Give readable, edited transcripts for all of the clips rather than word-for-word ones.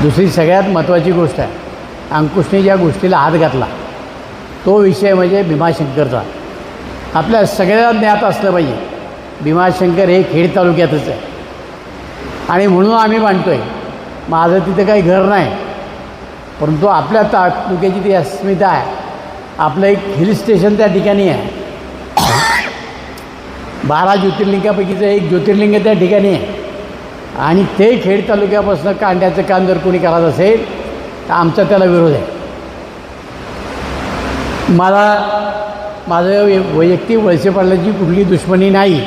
दुसरी सगळ्यात महत्त्वाची गोष्ट आहे, अंकुशने ज्या गोष्टीला हात घातला तो विषय म्हणजे भीमाशंकरचा. आपल्या सगळ्यांना ज्ञात असलं पाहिजे, भीमाशंकर हे खेड तालुक्यातच आहे आणि म्हणून आम्ही मानतो आहे. माझं तिथे काही घर नाही, परंतु आपल्या तालुक्याची ती अस्मिता आहे. आपलं एक हिल स्टेशन त्या ठिकाणी आहे. 12 ज्योतिर्लिंगापैकीचं एक ज्योतिर्लिंग त्या ठिकाणी आहे आणि ते खेड तालुक्यापासून काढण्याचं काम जर कोणी करत असेल तर आमचा त्याला विरोध आहे. माझं वैयक्तिक वळसे पाटलांची कुठली दुश्मनी नाही,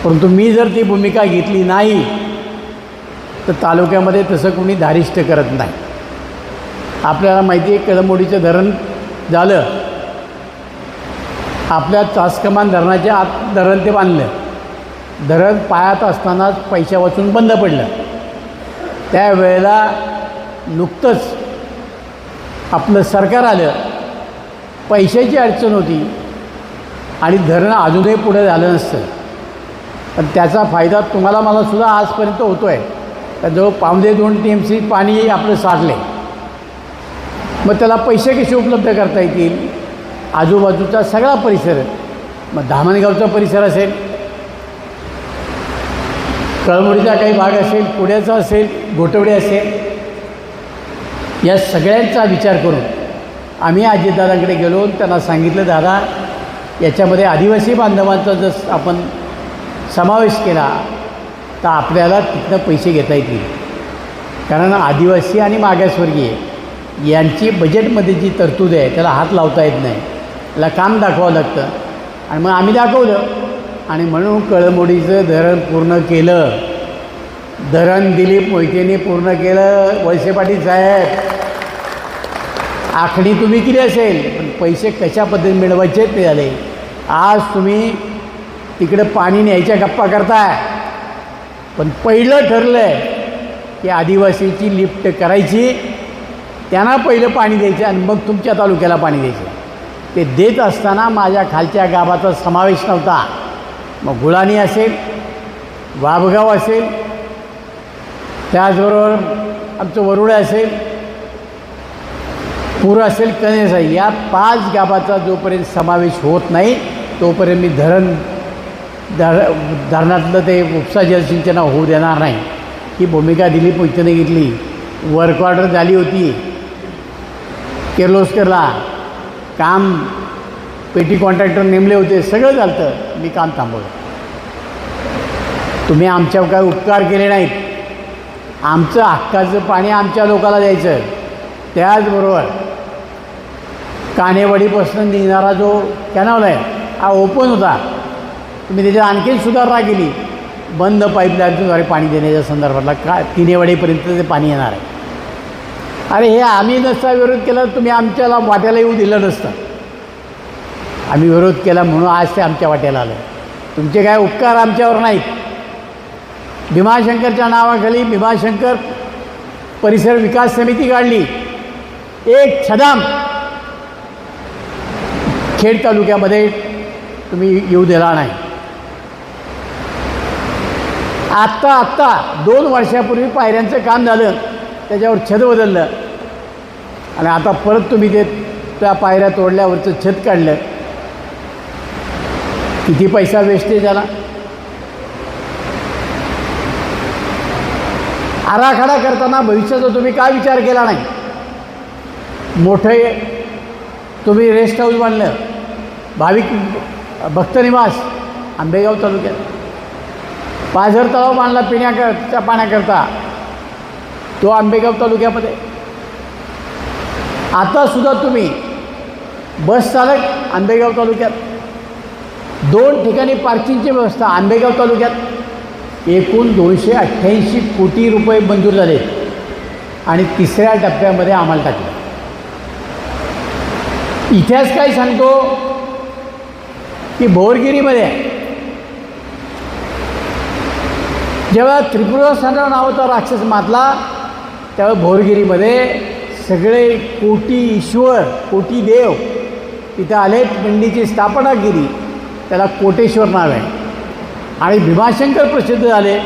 परंतु मी जर ती भूमिका घेतली नाही तर तालुक्यामध्ये तसं कोणी धारिष्ट करत नाही. आपल्याला माहिती आहे, कळंबोडीचं धरण झालं, आपल्या चासकमान धरणाच्या आत धरण ते बांधलं. धरण पायात असतानाच पैशा वाचून बंद पडलं. त्यावेळेला नुकतंच आपलं सरकार आलं, पैशाची अडचण होती आणि धरण अजूनही पुढे झालं नसतं. पण त्याचा फायदा तुम्हाला मलासुद्धा आजपर्यंत होतो आहे. तर जवळ 2.5 TMC पाणी आपलं साठले. मग त्याला पैसे कसे उपलब्ध करता येतील? आजूबाजूचा सगळा परिसर, मग धामणगावचा परिसर असेल, कळंबोडीचा काही भाग असेल, पुण्याचा असेल, घोटवडे असेल, या सगळ्यांचा विचार करून आम्ही अजितदादांकडे गेलो. त्यांना सांगितलं, दादा याच्यामध्ये आदिवासी बांधवांचा जर आपण समावेश केला तर आपल्याला तिथनं पैसे घेता येतील. कारण आदिवासी आणि मागासवर्गीय यांची बजेटमध्ये जी तरतूद आहे त्याला हात लावता येत नाही, त्याला काम दाखवावं लागतं. आणि मग आम्ही दाखवलं आणि म्हणून कळंबोडीचं धरण पूर्ण केलं. धरण दिलीप मोहितेने पूर्ण केलं. वळसे पाटील साहेब, आखणी तुम्ही केली असेल, पण पैसे कशा पद्धतीने मिळवायचे ते झाले. आज तुम्ही तिकडं पाणी न्यायच्या गप्पा करताय, पण पहिलं ठरलं आहे की आदिवासीची लिफ्ट करायची, त्यांना पहिलं पाणी द्यायचं आणि मग तुमच्या तालुक्याला पाणी द्यायचं. ते देत असताना माझ्या खालच्या गावाचा समावेश नव्हता. मग गुळाणी असेल, वाबगाव असेल, त्याचबरोबर आमचं वरुडे असेल, पूर असेल, कणेस आहे, या 5 गावाचा जोपर्यंत समावेश होत नाही तोपर्यंत मी धरणातलं ते उपसा जलसिंचन होऊ देणार नाही. ही भूमिका दिलीप मोहितेने घेतली. वर्क ऑर्डर झाली होती किर्लोस्करला, काम पेटी कॉन्ट्रॅक्टर नेमले होते, सगळं झालं, मी काम थांबवलं. तुम्ही आमच्यावर काय उपकार केले नाहीत. आमचं हक्काचं पाणी आमच्या लोकाला द्यायचं. त्याचबरोबर कानेवाडीपासून निघणारा जो कॅनॉल आहे हा ओपन होता, तुम्ही त्याच्यात आणखीन सुधारणा केली. बंद पाईपलाईनद्वारे पाणी देण्याच्या संदर्भातला तिनेवाडीपर्यंत ते पाणी येणार आहे. अरे हे आम्ही नसता विरोध केला, तुम्ही आमच्याला वाट्याला येऊ दिलं नसतं. आम्ही विरोध केला म्हणून आज ते आमच्या वाट्याला आलं. तुमचे काय उपकार आमच्यावर नाहीत. भीमाशंकरच्या नावाखाली भीमाशंकर परिसर विकास समिती काढली. एक छदाम खेड तालुक्यामध्ये तुम्ही येऊ दिला नाही. आत्ता 2 वर्षापूर्वी पायऱ्यांचं काम झालं, त्याच्यावर छत बदललं आणि आता परत तुम्ही ते त्या पायऱ्या तोडल्यावरचं छत काढलं. किती पैसा वेस्टेज झाला. आराखडा करताना भविष्याचा तुम्ही काय विचार केला नाही. मोठे तुम्ही रेस्ट हाऊस बांधलं, भाविक भक्तनिवास आंबेगाव तालुक्यात, पाझर तलाव बांधला पिण्याच्या पाण्याकरता, तो आंबेगाव तालुक्यामध्ये. आतासुद्धा तुम्ही बस चालक आंबेगाव तालुक्यात, 2 ठिकाणी पार्किंगची व्यवस्था आंबेगाव तालुक्यात. एकूण 288 कोटी रुपये मंजूर झाले आणि 3ऱ्या टप्प्यामध्ये अंमलात टाकले. इतिहास काय सांगतो की भोरगिरीमध्ये जेव्हा त्रिपुरासुंदर नावाचा राक्षस मातला त्यावेळेस भोरगिरीमध्ये सगळे कोटी ईश्वर, कोटी देव तिथे आले, पिंडीची स्थापना केली. त्याला कोटेश्वर नाव आहे. आणि भीमाशंकर प्रसिद्ध झाले,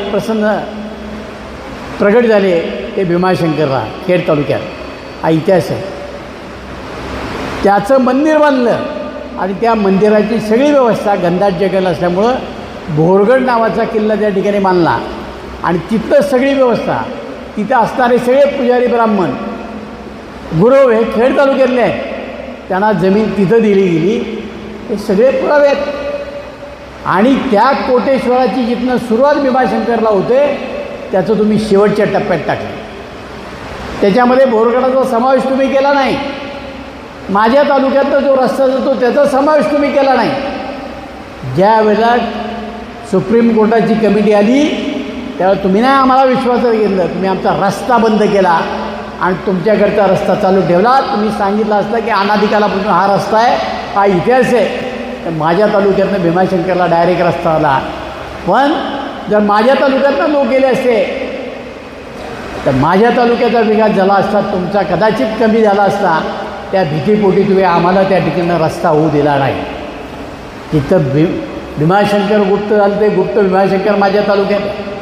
प्रगट झाले. ते भीमाशंकरला खेड तालुक्यात, हा इतिहास आहे. त्याचं मंदिर बांधलं आणि त्या मंदिराची सगळी व्यवस्था घनदाट जंगल असल्यामुळं भोरगड नावाचा किल्ला त्या ठिकाणी बांधला आणि तिथं सगळी व्यवस्था, तिथं असणारे सगळे पुजारी ब्राह्मण गुरव हे खेड तालुक्यातले आहेत, त्यांना जमीन तिथं दिली गेली. हे सगळे पुरावे आहेत. आणि त्या कोटेश्वराची जिथनं सुरुवात भीमाशंकरला होते त्याचं तुम्ही शेवटच्या टप्प्यात टाकलं. त्याच्यामध्ये भोरगडाचा समावेश तुम्ही केला नाही. माझ्या तालुक्यातला जो रस्ता जातो त्याचा समावेश तुम्ही केला नाही. ज्या वेळेला सुप्रीम कोर्टाची कमिटी आली त्यावेळेला तुम्ही नाही आम्हाला विश्वासात घेतलं, तुम्ही आमचा रस्ता बंद केला आणि तुमच्याकडचा रस्ता चालू ठेवला. तुम्ही सांगितलं असतं की अनादिकालापासून हा रस्ता आहे, हा इतिहास आहे. तर माझ्या तालुक्यातनं भीमाशंकरला डायरेक्ट रस्ता आला. पण जर माझ्या तालुक्यातनं लोक गेले असते तर माझ्या तालुक्याचा विकास झाला असता, तुमचा कदाचित कमी झाला असता. त्या भीतीपोटी तुम्ही आम्हाला त्या ठिकाणी रस्ता होऊ दिला नाही. तिथं भीमाशंकर गुप्त झालं, ते गुप्त भीमाशंकर माझ्या तालुक्यात आहे.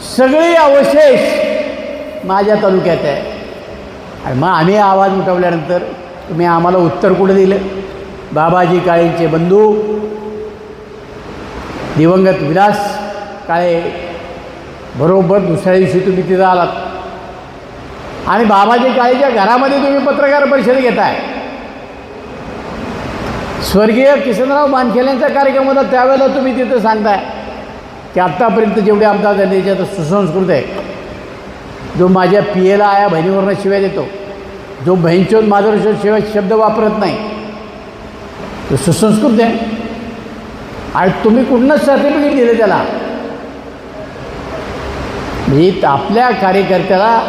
सगळे अवशेष माझ्या तालुक्यात आहे. आणि मग आम्ही आवाज उठवल्यानंतर तुम्ही आम्हाला उत्तर कुठं दिलं? बाबाजी काळेंचे बंधू दिवंगत विलास काळे बरोबर दुसऱ्या दिवशी तुम्ही तिथं आलात आणि बाबाजी काळेच्या घरामध्ये तुम्ही पत्रकार परिषद घेताय. स्वर्गीय किसनराव मानखेल्यांचा कार्यक्रम होता त्यावेळेला तुम्ही तिथं सांगताय की आत्तापर्यंत जेवढे आमदार झाले त्याच्यात सुसंस्कृत आहे. जो माझ्या पियेला आया बहिणीवरनं शिव्या देतो, जो बहीणचोद माधुरचोद शिवाय शब्द वापरत नाही, तो सुसंस्कृत आहे. आणि तुम्ही कुठनंच सर्टिफिकेट दिलं त्याला? म्हणजे आपल्या कार्यकर्त्याला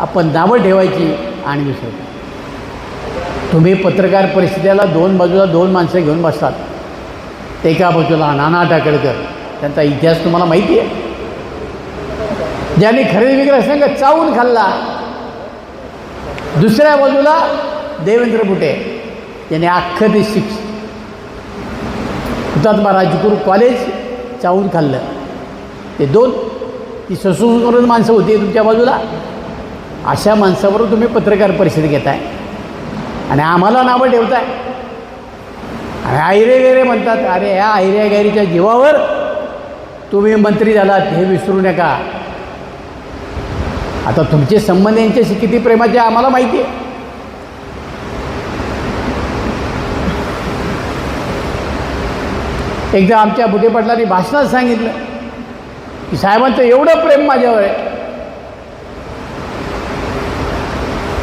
आपण नावं ठेवायची आणि विसरतो. तुम्ही पत्रकार परिषदेला दोन बाजूला दोन माणसं घेऊन बसतात. एका बाजूला नाना टाकळकर, त्यांचा इतिहास तुम्हाला माहिती आहे, ज्यांनी खरेदी विक्री संघ चावून खाल्ला. दुसऱ्या बाजूला देवेंद्र बुटे, ज्यांनी अख्खं ते हुतात्मा राजगुरू कॉलेज चावून खाल्लं. ते दोन ती ससून माणसं होती तुमच्या बाजूला. अशा माणसाबरोबर तुम्ही पत्रकार परिषद घेताय आणि आम्हाला नावं ठेवताय आणि आयरे गैरे म्हणतात. अरे ह्या आयऱ्या गैरीच्या जीवावर तुम्ही मंत्री झालात हे विसरू नका. आता तुमचे संबंध यांच्याशी किती प्रेमाचे आम्हाला माहिती आहे. एकदा आमच्या बुढे पाटलांनी भाषणात सांगितलं की साहेबांचं एवढं प्रेम माझ्यावर आहे.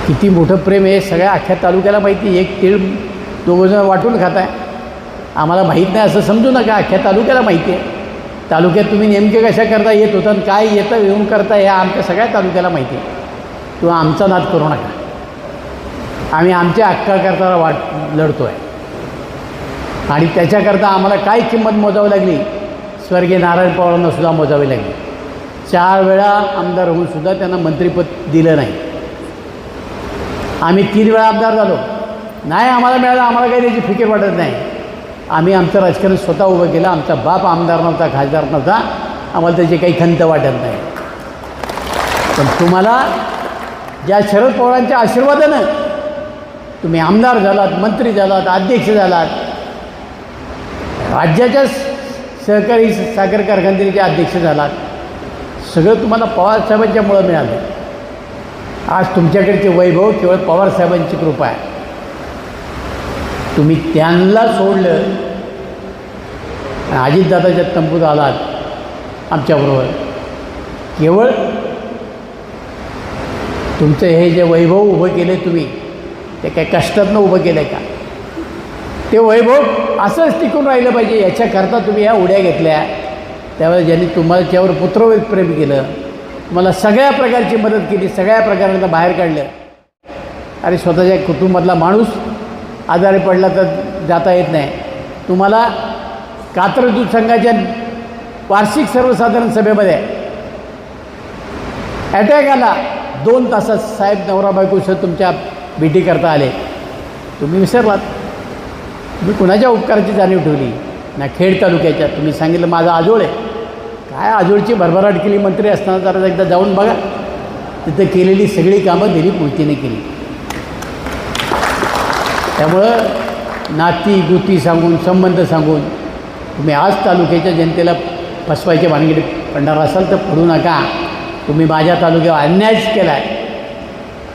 किती मोठं प्रेम आहे सगळ्या अख्ख्या तालुक्याला माहिती. एक तीळ दोघंजण वाटून खाताय, आम्हाला माहीत नाही असं समजू नका. अख्ख्या तालुक्याला माहिती आहे. तालुक्यात तुम्ही नेमके कशा करता येत होतं आणि काय येतं येऊन करता हे आमच्या सगळ्या तालुक्याला माहिती आहे. किंवा आमचा नाद करू नका. आम्ही आमच्या हक्काकरता लढतो आहे आणि त्याच्याकरता आम्हाला काय किंमत मोजावी लागली, स्वर्गीय नारायण पवारांना सुद्धा मोजावी लागली. 4 वेळा आमदार होऊनसुद्धा त्यांना मंत्रिपद दिलं नाही. आम्ही 3 वेळा आमदार झालो नाही, आम्हाला मिळालं. आम्हाला काही त्याची फिकीर वाटत नाही. आम्ही आमचं राजकारण स्वतः उभं केलं. आमचा बाप आमदार नव्हता, खासदार नव्हता, आम्हाला त्याची काही खंत वाटत नाही. पण तुम्हाला ज्या शरद पवारांच्या आशीर्वादानं तुम्ही आमदार झालात, मंत्री झालात, अध्यक्ष झालात, राज्याच्या सहकारी साखर कारखानदारीचे अध्यक्ष झालात, सगळं तुम्हाला पवारसाहेबांच्यामुळं मिळालं. आज तुमच्याकडचे वैभव केवळ पवारसाहेबांची कृपा आहे. तुम्ही त्यांना सोडलं आणि अजितदादाच्या तंबूत आलात आमच्याबरोबर. केवळ तुमचं हे जे वैभव उभं केले तुम्ही, ते काय कष्टातनं उभं केलं आहे का? ते वैभव असंच टिकून राहिलं पाहिजे याच्याकरता तुम्ही ह्या उड्या घेतल्या. त्यावेळेस ज्यांनी तुमच्यावर पुत्रवेद प्रेम केलं, तुम्हाला सगळ्या प्रकारची मदत केली, सगळ्या प्रकारांना बाहेर काढलं. अरे स्वतःच्या कुटुंबातला माणूस आजारी पडला तर जाता येत नाही. तुम्हाला कात्र दूध संघाच्या वार्षिक सर्वसाधारण सभेमध्ये अटॅक आला. 2 तासात साहेब नवरा बायकोसह तुमच्या भेटी करता आले. तुम्ही विसरलात. तुम्ही कुणाच्या उपकाराची जाणीव ठेवली ना? खेड तालुक्याच्या तुम्ही सांगितलं माझा आजोळ आहे. काय आजोळची भरभराट केली मंत्री असताना? जरा एकदा जाऊन बघा. तिथं केलेली सगळी कामं दिलीप मोहितेने केली. त्यामुळं नाती गोती सांगून संबंध सांगून तुम्ही आज तालुक्याच्या जनतेला फसवायच्या भानगडीत पडणार असाल तर पडू नका. तुम्ही माझ्या तालुक्यावर अन्यायच केला आहे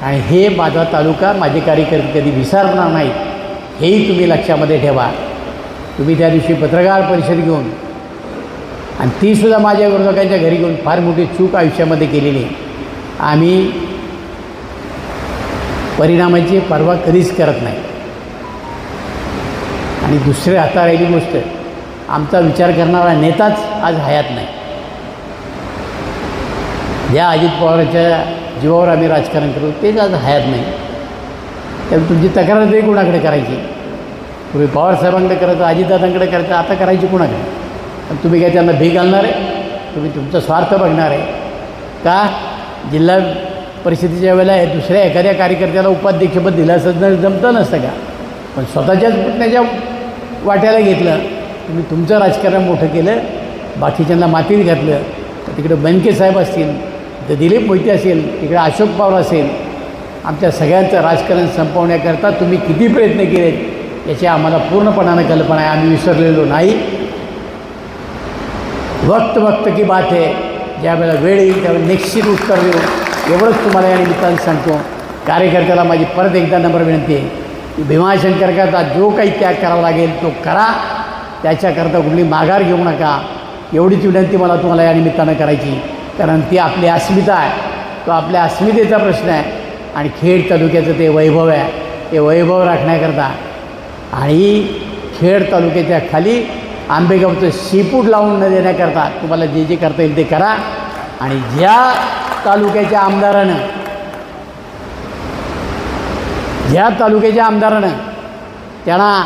आणि हे माझा तालुका माझे कार्यकर्ते कधी विसरणार नाहीत, हेही तुम्ही लक्षामध्ये ठेवा. तुम्ही त्या दिवशी पत्रकार परिषद घेऊन आणि तीसुद्धा माझ्या विरोधकांच्या घरी घेऊन फार मोठी चूक आयुष्यामध्ये केलेली आहे. आम्ही परिणामाची पर्वा कधीच करत नाही. आणि दुसरे हाता राहिली गोष्ट, आमचा विचार करणारा नेताच आज हयात नाही. ज्या अजित पवारांच्या जीवावर आम्ही राजकारण करू तेच आज हयात नाही. त्यामुळे तुमची तक्रार तरी कोणाकडे करायची? तुम्ही पवारसाहेबांकडे करायचं, अजितदादांकडे करायचं, आता करायची कोणाकडे? पण तुम्ही काय त्यांना भीक घालणार आहे? तुम्ही तुमचा स्वार्थ बघणार आहे का? जिल्हा परिषदेच्या वेळेला दुसऱ्या एखाद्या कार्यकर्त्याला उपाध्यक्षपद दिलं असं जमतं नसतं का? पण स्वतःच्याच पुतण्याच्या वाट्याला घेतलं. तुम्ही तुमचं राजकारण मोठं केलं, बाकीच्यांना मातीत घातलं. तर तिकडे बनके साहेब असतील, तर दिलीप मोहिते असेल, तिकडे अशोक पवार असेल, आमच्या सगळ्यांचं राजकारण संपवण्याकरता तुम्ही किती प्रयत्न केलेत याची आम्हाला पूर्णपणानं कल्पना आहे. आम्ही विसरलेलो नाही. वक्त वक्त की बात आहे. ज्यावेळेला वेळ येईल त्यावेळेला निश्चित उत्तर देऊ, एवढंच तुम्हाला या निमित्तानं सांगतो. कार्यकर्त्याला माझी परत एकदा नम्र विनंती आहे की भीमाशंकरकरता जो काही त्याग करावा लागेल तो करा, त्याच्याकरता कुठली माघार घेऊ नका. एवढीच विनंती मला तुम्हाला या निमित्तानं करायची, कारण ती आपली अस्मिता आहे. तो आपल्या अस्मितेचा प्रश्न आहे आणि खेड तालुक्याचं ते वैभव आहे. ते वैभव राखण्याकरता आणि खेड तालुक्याच्या खाली आंबेगावचं सीफूड लावून न देण्याकरता तुम्हाला जे जे करता येईल ते करा. आणि ज्या तालुक्याच्या आमदारानं त्यांना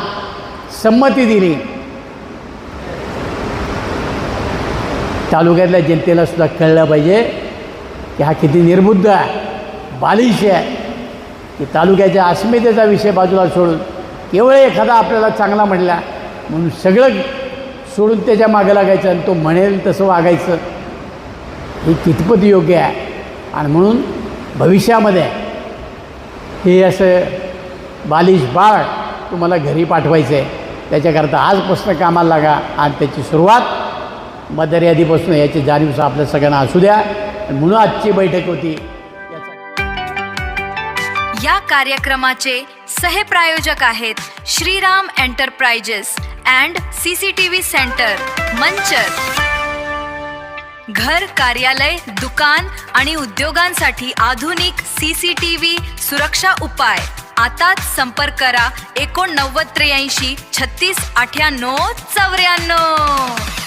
संमती दिली, तालुक्यातल्या जनतेला सुद्धा कळलं पाहिजे की हा किती निर्बुद्ध आहे, बालिश आहे. की तालुक्याच्या अस्मितेचा विषय बाजूला सोडून केवळ एखादा आपल्याला चांगला म्हणला म्हणून सगळं सोडून त्याच्या मागं लागायचं आणि तो म्हणेल तसं वागायचं, हे कितपत योग्य आहे? आणि म्हणून भविष्यामध्ये हे असं बालिश बाळ तुम्हाला घरी पाठवायचं आहे. त्याच्याकरता आजपासून कामाला लागा आणि त्याची सुरुवात मतदार यादीपासून याची जाणीव आपल्या सगळ्यांना असू द्या. म्हणून आजची बैठक होती. या कार्यक्रमाचे सहप्रायोजक आहेत Shriram enterprises and CCTV centre, Manchar. घर, कार्यालय, दुकान आणि उद्योगांसाठी आधुनिक सीसीटीव्ही सुरक्षा उपाय. आताच संपर्क करा 89 83 36 98 94.